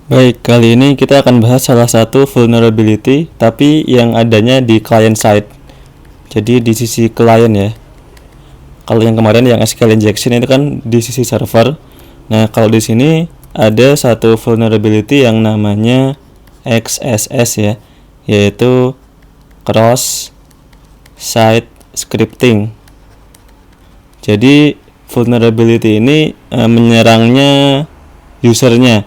Baik, kali ini kita akan bahas salah satu vulnerability tapi yang adanya di client side. Jadi di sisi klien ya. Kalau yang kemarin yang SQL injection itu kan di sisi server. Nah, kalau di sini ada satu vulnerability yang namanya XSS ya, yaitu cross site scripting. Jadi vulnerability ini menyerangnya usernya.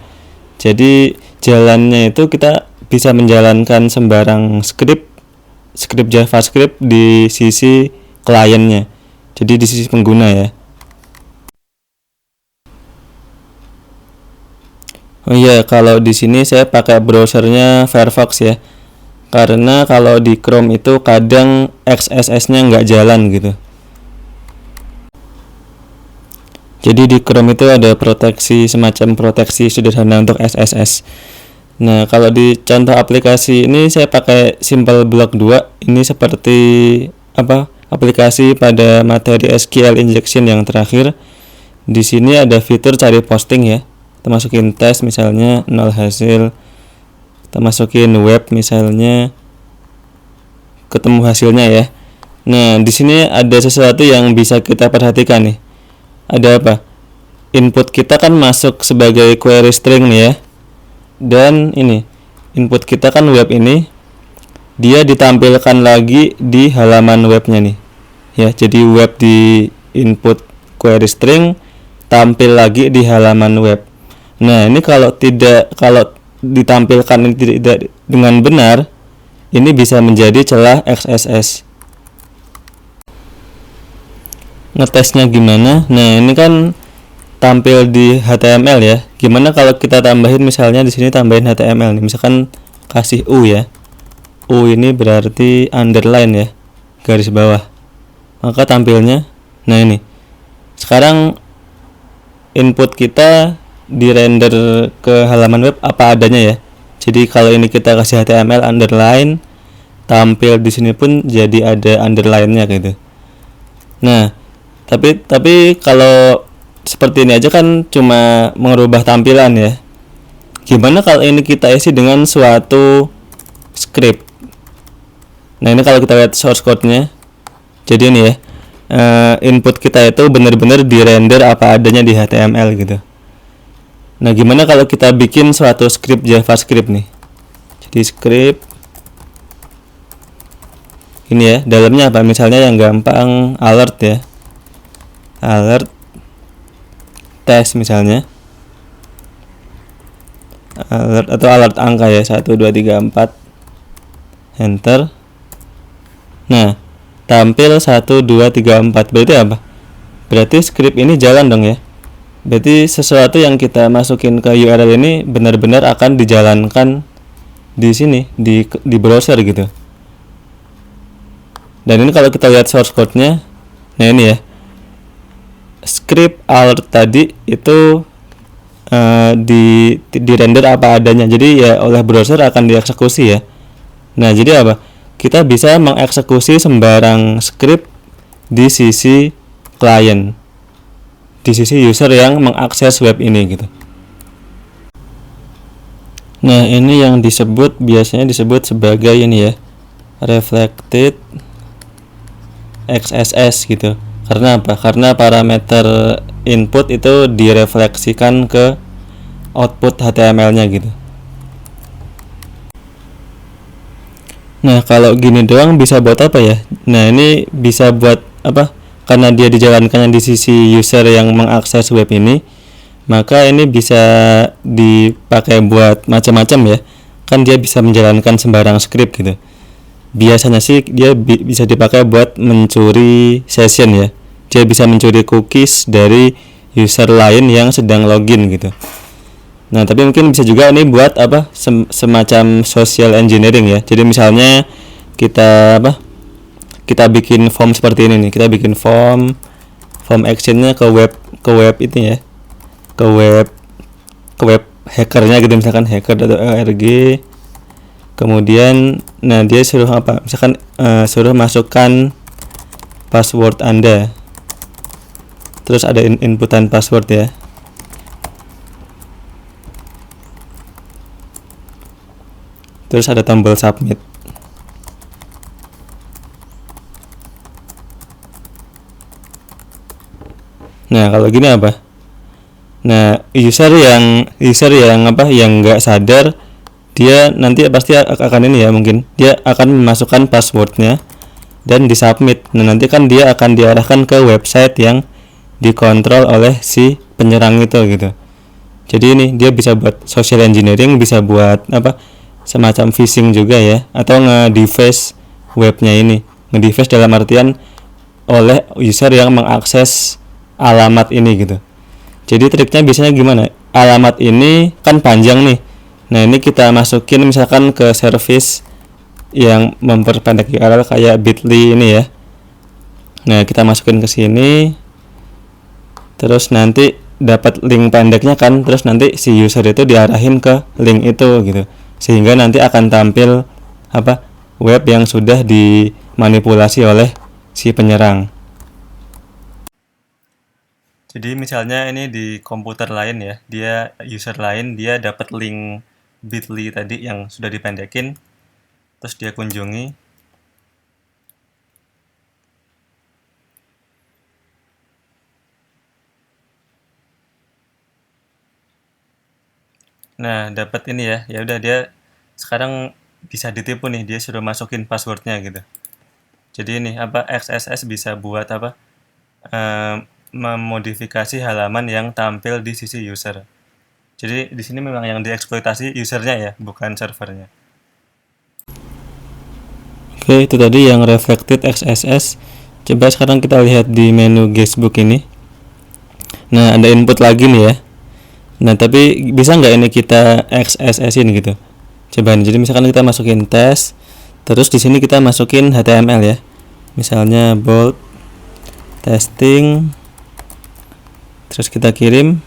Jadi jalannya itu kita bisa menjalankan sembarang script JavaScript di sisi kliennya. Jadi di sisi pengguna ya. Oh iya, kalau di sini saya pakai browsernya Firefox ya. Karena kalau di Chrome itu kadang XSS-nya nggak jalan gitu. Jadi di Chrome itu ada semacam proteksi sederhana untuk XSS. Nah, kalau di contoh aplikasi ini saya pakai Simple Block 2. Ini seperti aplikasi pada materi SQL injection yang terakhir. Di sini ada fitur cari posting ya. Kita masukin tes misalnya 0 hasil. Kita masukin web misalnya ketemu hasilnya ya. Nah, di sini ada sesuatu yang bisa kita perhatikan nih. Ada apa? Input kita kan masuk sebagai query string nih ya. Dan ini input kita kan web ini, dia ditampilkan lagi di halaman webnya nih. Ya, jadi web di input query string tampil lagi di halaman web. Nah, ini kalau ditampilkan tidak dengan benar, ini bisa menjadi celah XSS. Ngetesnya gimana? Nah, ini kan tampil di HTML ya. Gimana kalau kita tambahin misalnya di sini tambahin HTML nih. Misalkan kasih U ya. U ini berarti underline ya, garis bawah. Maka tampilnya nah ini. Sekarang input kita di render ke halaman web apa adanya ya. Jadi kalau ini kita kasih HTML underline, tampil di sini pun jadi ada underline-nya gitu. Nah, tapi kalau seperti ini aja kan cuma mengubah tampilan ya. Gimana kalau ini kita isi dengan suatu script? Nah, ini kalau kita lihat source code-nya. Jadi ini ya, input kita itu benar-benar di-render apa adanya di HTML gitu. Nah, gimana kalau kita bikin suatu script JavaScript nih? Jadi script ini ya, dalamnya apa? Misalnya yang gampang alert ya. Alert tes misalnya. Alert atau alert angka ya, 1 2 3 4. Enter. Nah, tampil 1 2 3 4. Berarti apa? Berarti script ini jalan dong ya. Berarti sesuatu yang kita masukin ke URL ini benar-benar akan dijalankan di sini di browser gitu. Dan ini kalau kita lihat source code-nya, nah ini ya. Script alert tadi itu di render apa adanya. Jadi ya oleh browser akan dieksekusi ya. Nah, jadi apa? Kita bisa mengeksekusi sembarang script di sisi klien, di sisi user yang mengakses web ini gitu. Nah, ini yang biasanya disebut sebagai ini ya, reflected XSS gitu. Karena apa? Karena parameter input itu direfleksikan ke output HTML-nya gitu. Nah, kalau gini doang bisa buat apa ya? Nah, ini bisa buat apa? Karena dia dijalankannya di sisi user yang mengakses web ini, maka ini bisa dipakai buat macam-macam ya. Kan dia bisa menjalankan sembarang script gitu. Biasanya sih dia bisa dipakai buat mencuri session ya. Dia bisa mencuri cookies dari user lain yang sedang login gitu. Nah, tapi mungkin bisa juga ini buat semacam social engineering ya. Jadi misalnya kita bikin form seperti ini nih. Kita bikin form actionnya ke web itu ya. Ke web hackernya gitu, misalkan hacker.org. Kemudian nah dia suruh apa? Misalkan suruh masukkan password Anda. Terus ada inputan password ya. terus ada tombol submit. Nah, kalau gini apa? Nah, user yang nggak sadar, dia nanti pasti akan ini ya, mungkin dia akan memasukkan passwordnya dan disubmit. Nah, nanti kan dia akan diarahkan ke website yang dikontrol oleh si penyerang itu gitu. Jadi ini dia bisa buat social engineering, bisa buat semacam phishing juga ya, atau nge-deface webnya ini. Nge-deface dalam artian oleh user yang mengakses alamat ini gitu. Jadi triknya biasanya gimana? Alamat ini kan panjang nih. Nah, ini kita masukin misalkan ke service yang memperpendek URL kayak bit.ly ini ya. Nah, kita masukin ke sini. Terus nanti dapat link pendeknya kan, terus nanti si user itu diarahin ke link itu gitu. Sehingga nanti akan tampil web yang sudah dimanipulasi oleh si penyerang. Jadi misalnya ini di komputer lain ya, dia user lain, dia dapat link bit.ly tadi yang sudah dipendekin, terus dia kunjungi. Nah, dapat ini ya, ya udah dia sekarang bisa ditipu nih, dia sudah masukin passwordnya gitu. Jadi ini XSS bisa buat memodifikasi halaman yang tampil di sisi user. Jadi di sini memang yang dieksploitasi usernya ya, bukan servernya. Oke, itu tadi yang reflected XSS. Coba sekarang kita lihat di menu guestbook ini. Nah, ada input lagi nih ya. Nah, tapi bisa nggak ini kita XSS-in gitu? Coba nih, jadi misalkan kita masukin tes, terus di sini kita masukin HTML ya. Misalnya bold testing, terus kita kirim,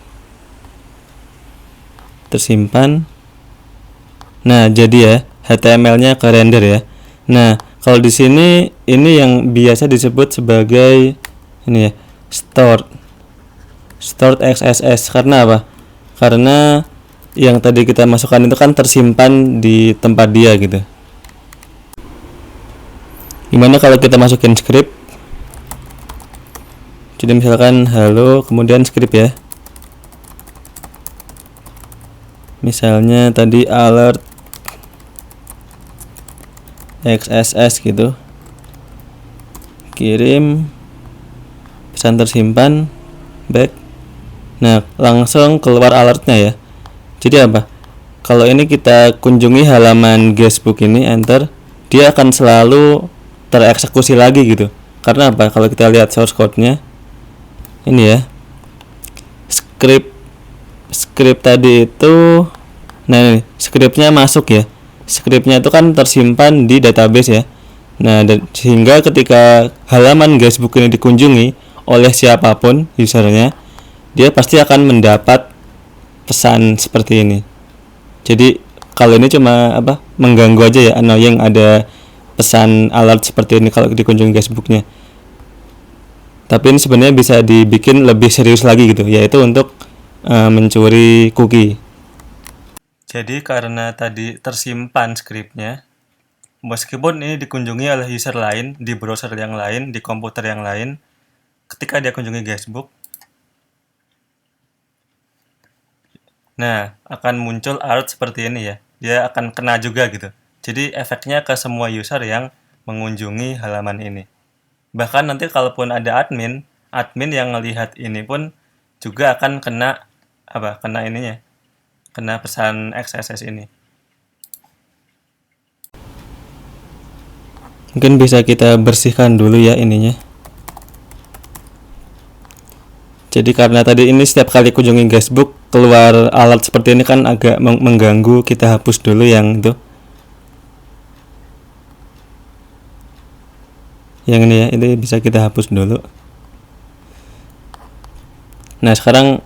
tersimpan. Nah, jadi ya HTML-nya ke render ya. Nah, kalau di sini ini yang biasa disebut sebagai ini ya, stored XSS. Karena apa? Karena yang tadi kita masukkan itu kan tersimpan di tempat dia gitu. Gimana kalau kita masukin script? Jadi misalkan halo, kemudian script ya. Misalnya tadi alert XSS gitu. Kirim, pesan tersimpan, back. Nah, langsung keluar alertnya ya. Jadi apa? Kalau ini kita kunjungi halaman guestbook ini, enter, dia akan selalu tereksekusi lagi gitu. Karena apa? Kalau kita lihat source code-nya, ini ya, script tadi itu, nah ini scriptnya masuk ya. Scriptnya itu kan tersimpan di database ya. Nah, sehingga ketika halaman guestbook ini dikunjungi oleh siapapun usernya, dia pasti akan mendapat pesan seperti ini. Jadi kalau ini cuma mengganggu aja ya, annoying ada pesan alert seperti ini kalau dikunjungi guestbooknya. Tapi ini sebenarnya bisa dibikin lebih serius lagi gitu, yaitu untuk mencuri cookie. Jadi karena tadi tersimpan scriptnya, meskipun ini dikunjungi oleh user lain di browser yang lain, di komputer yang lain, ketika dia kunjungi guestbook, nah akan muncul alert seperti ini ya, dia akan kena juga gitu. Jadi efeknya ke semua user yang mengunjungi halaman ini. Bahkan nanti kalaupun ada admin yang ngelihat ini pun juga akan kena ininya, kena pesan XSS ini. Mungkin bisa kita bersihkan dulu ya ininya. Jadi karena tadi ini setiap kali kunjungi guestbook keluar alert seperti ini kan agak mengganggu, kita hapus dulu yang itu. Yang ini ya, ini bisa kita hapus dulu. Nah, sekarang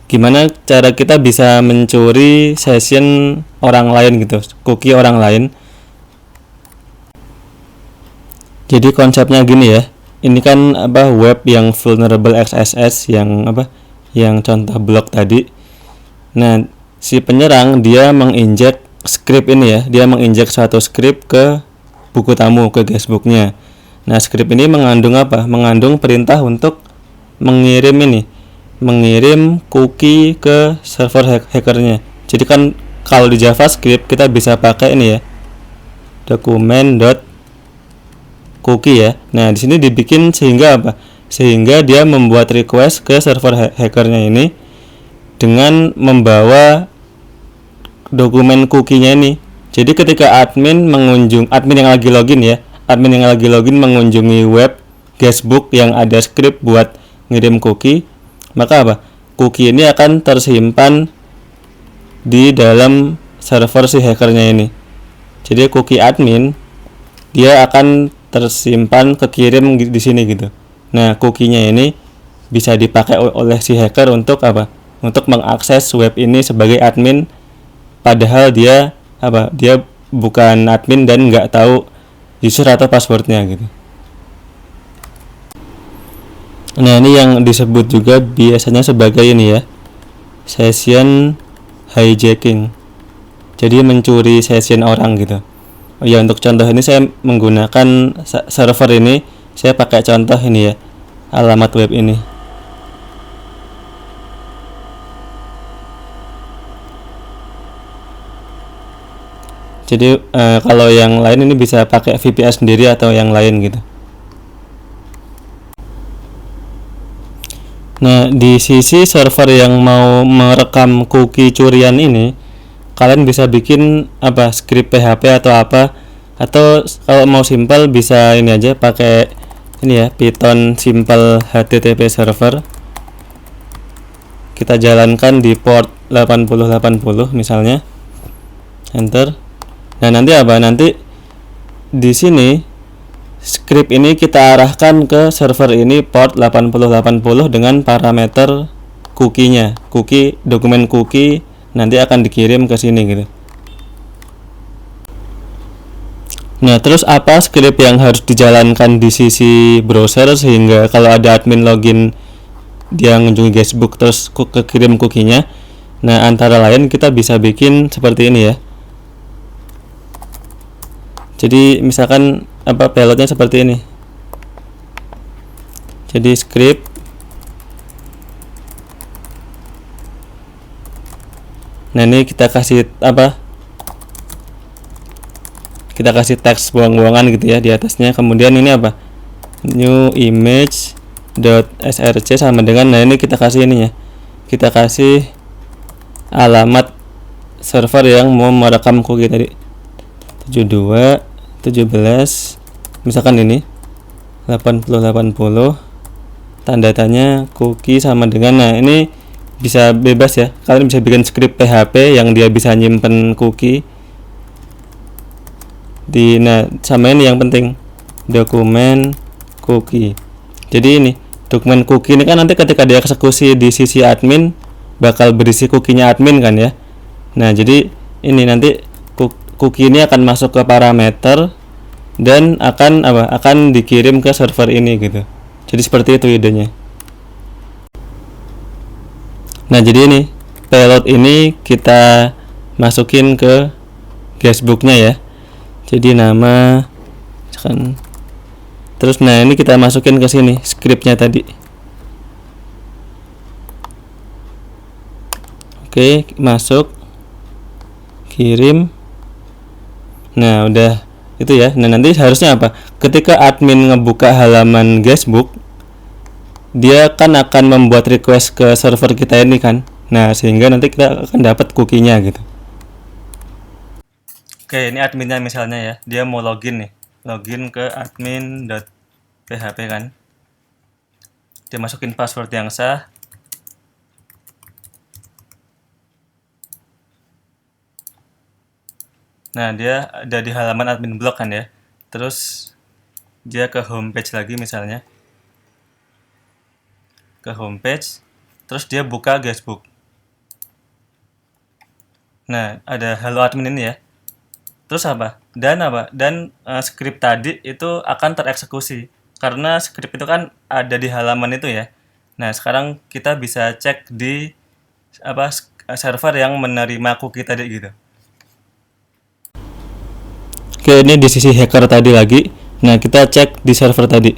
gimana cara kita bisa mencuri session orang lain gitu, cookie orang lain. Jadi konsepnya gini ya. Ini kan web yang vulnerable XSS yang yang contoh blog tadi. Nah, si penyerang dia menginjek script ini ya, dia menginjak suatu script ke buku tamu, ke guestbooknya. Nah, script ini mengandung apa? Mengandung perintah untuk mengirim cookie ke server hackernya. Jadi kan kalau di JavaScript kita bisa pakai ini ya, dokumen.cookie ya. Nah, di sini dibikin sehingga apa? Sehingga dia membuat request ke server hackernya ini dengan membawa dokumen cookie-nya ini. Jadi ketika admin yang lagi login mengunjungi web guestbook yang ada script buat ngirim cookie, maka apa? Cookie ini akan tersimpan di dalam server si hackernya ini. Jadi cookie admin dia akan tersimpan kekirim di sini gitu. Nah, cookie-nya ini bisa dipakai oleh si hacker untuk apa? Untuk mengakses web ini sebagai admin, padahal dia bukan admin dan nggak tahu user atau passwordnya gitu. Nah, ini yang disebut juga biasanya sebagai ini ya, session hijacking. Jadi mencuri session orang gitu. Ya, untuk contoh ini saya menggunakan server ini, saya pakai contoh ini ya, alamat web ini. Jadi kalau yang lain ini bisa pakai VPN sendiri atau yang lain gitu. Nah, di sisi server yang mau merekam cookie curian ini, kalian bisa bikin script PHP atau apa, atau kalau mau simpel bisa ini aja pakai ini ya, Python simple HTTP server. Kita jalankan di port 8080 misalnya. Enter. Nah, nanti di sini script ini kita arahkan ke server ini port 8080 dengan parameter cookie-nya. Dokumen cookie nanti akan dikirim ke sini gitu. Nah, terus apa script yang harus dijalankan di sisi browser sehingga kalau ada admin login dia mengunjungi guestbook terus kekirim cookie-nya. Nah, antara lain kita bisa bikin seperti ini ya. Jadi misalkan payloadnya seperti ini. Jadi script nah, ini kita kasih kita kasih teks buang-buangan gitu ya di atasnya. Kemudian ini new image.src sama dengan, nah ini kita kasih ini ya, kita kasih alamat server yang mau merekam cookie tadi, 7217 misalkan ini 8080, tanda tanya cookie sama dengan, nah ini bisa bebas ya, kalian bisa bikin script PHP yang dia bisa nyimpen cookie di, nah sama ini yang penting, dokumen cookie. Jadi ini dokumen cookie ini kan nanti ketika dia eksekusi di sisi admin bakal berisi cookie-nya admin kan ya. Nah, jadi ini nanti cookie ini akan masuk ke parameter dan akan dikirim ke server ini gitu. Jadi seperti itu idenya. Nah, jadi ini payload ini kita masukin ke guestbooknya ya. Jadi nama misalkan, terus nah ini kita masukin ke sini scriptnya tadi. Oke, masuk, kirim. Nah, udah itu ya. Nah, nanti harusnya ketika admin ngebuka halaman guestbook, dia kan akan membuat request ke server kita ini kan. Nah, sehingga nanti kita akan dapat cookie-nya gitu. Oke, ini adminnya misalnya ya, dia mau login nih, login ke admin.php kan, dia masukin password yang sah. Nah, dia ada di halaman admin blog kan ya, terus dia ke homepage lagi misalnya, ke homepage, terus dia buka guestbook. Nah, ada hello admin ini ya. Terus dan script tadi itu akan tereksekusi karena script itu kan ada di halaman itu ya. Nah, sekarang kita bisa cek di server yang menerima cookie tadi gitu. Oke, ini di sisi hacker tadi lagi. Nah, kita cek di server tadi.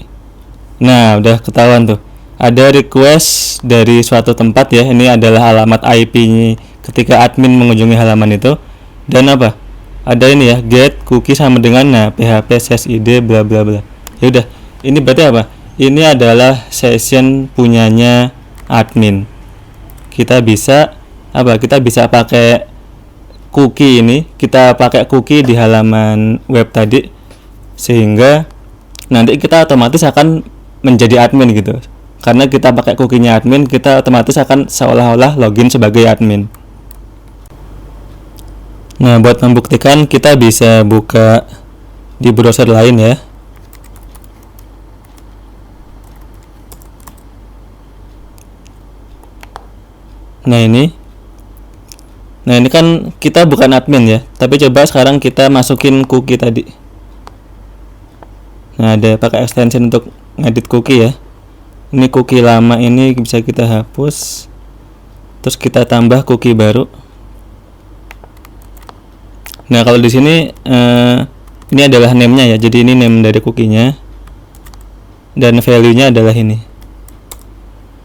Nah, udah ketahuan tuh. Ada request dari suatu tempat ya. Ini adalah alamat IP-nya ketika admin mengunjungi halaman itu. Dan apa? Ada ini ya, get cookie sama dengan php ssid bla bla bla. Ya udah, ini berarti apa? Ini adalah session punyanya admin. Kita bisa pakai cookie ini, kita pakai cookie di halaman web tadi, sehingga nanti kita otomatis akan menjadi admin gitu. Karena kita pakai cookie-nya admin, kita otomatis akan seolah-olah login sebagai admin. Nah, buat membuktikan kita bisa buka di browser lain ya. Nah ini kan kita bukan admin ya, tapi coba sekarang kita masukin cookie tadi. Nah, ada pakai extension untuk ngedit cookie ya. Ini cookie lama ini bisa kita hapus, terus kita tambah cookie baru. Nah, kalau di sini ini adalah name-nya ya, jadi ini name dari cookie-nya, dan value-nya adalah ini.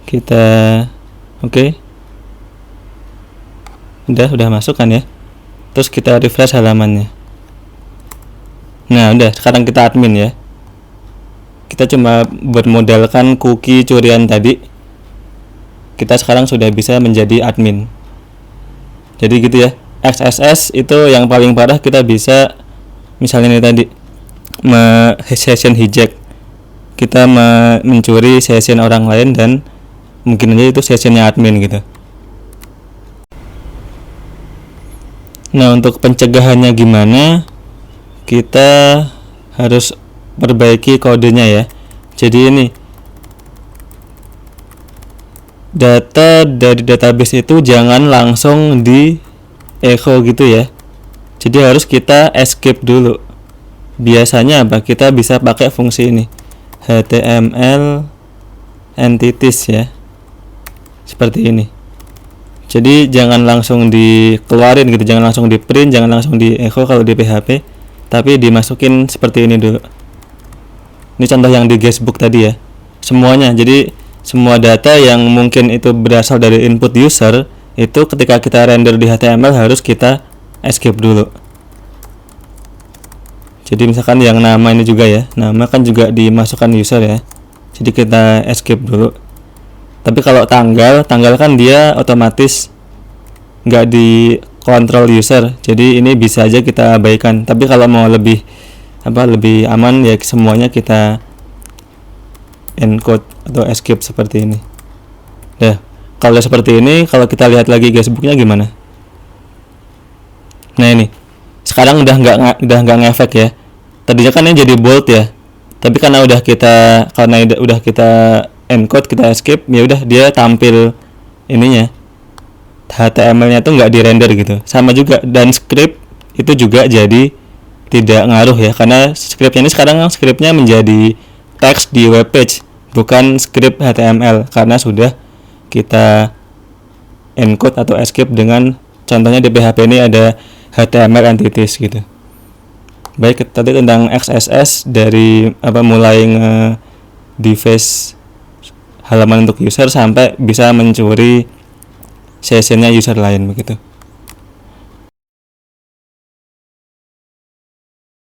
Kita oke. Udah masuk kan ya. Terus kita refresh halamannya. Nah, udah, sekarang kita admin ya. Kita cuma bermodalkan cookie curian tadi. Kita sekarang sudah bisa menjadi admin. Jadi gitu ya. XSS itu yang paling parah, kita bisa misalnya ini tadi session hijack. Kita mencuri session orang lain dan mungkin aja itu sessionnya admin gitu. Nah, untuk pencegahannya gimana? Kita harus perbaiki kodenya ya. Jadi ini data dari database itu jangan langsung di echo gitu ya. Jadi harus kita escape dulu. Biasanya apa? Kita bisa pakai fungsi ini, HTML entities ya. Seperti ini. Jadi jangan langsung dikeluarin gitu, jangan langsung di print, jangan langsung di echo kalau di PHP, tapi dimasukin seperti ini dulu. Ini contoh yang di guestbook tadi ya. Semuanya, jadi semua data yang mungkin itu berasal dari input user, itu ketika kita render di HTML harus kita escape dulu. Jadi misalkan yang nama ini juga ya, nama kan juga dimasukkan user ya. Jadi kita escape dulu. Tapi kalau tanggal kan dia otomatis nggak dikontrol user, jadi ini bisa aja kita abaikan. Tapi kalau mau lebih aman ya semuanya kita encode atau escape seperti ini. Nah, kalau seperti ini, kalau kita lihat lagi guestbooknya gimana? Nah ini, sekarang udah nggak ngefek ya. Tadinya kan ini jadi bold ya, tapi karena udah kita encode, kita escape, ya udah dia tampil ininya, HTML-nya tuh nggak di-render gitu. Sama juga, dan script itu juga jadi tidak ngaruh ya, karena scriptnya ini sekarang scriptnya menjadi teks di web page, bukan script HTML, karena sudah kita encode atau escape dengan contohnya di PHP ini ada HTML entities gitu. Baik, tadi tentang XSS dari mulai device halaman untuk user sampai bisa mencuri sessionnya user lain begitu.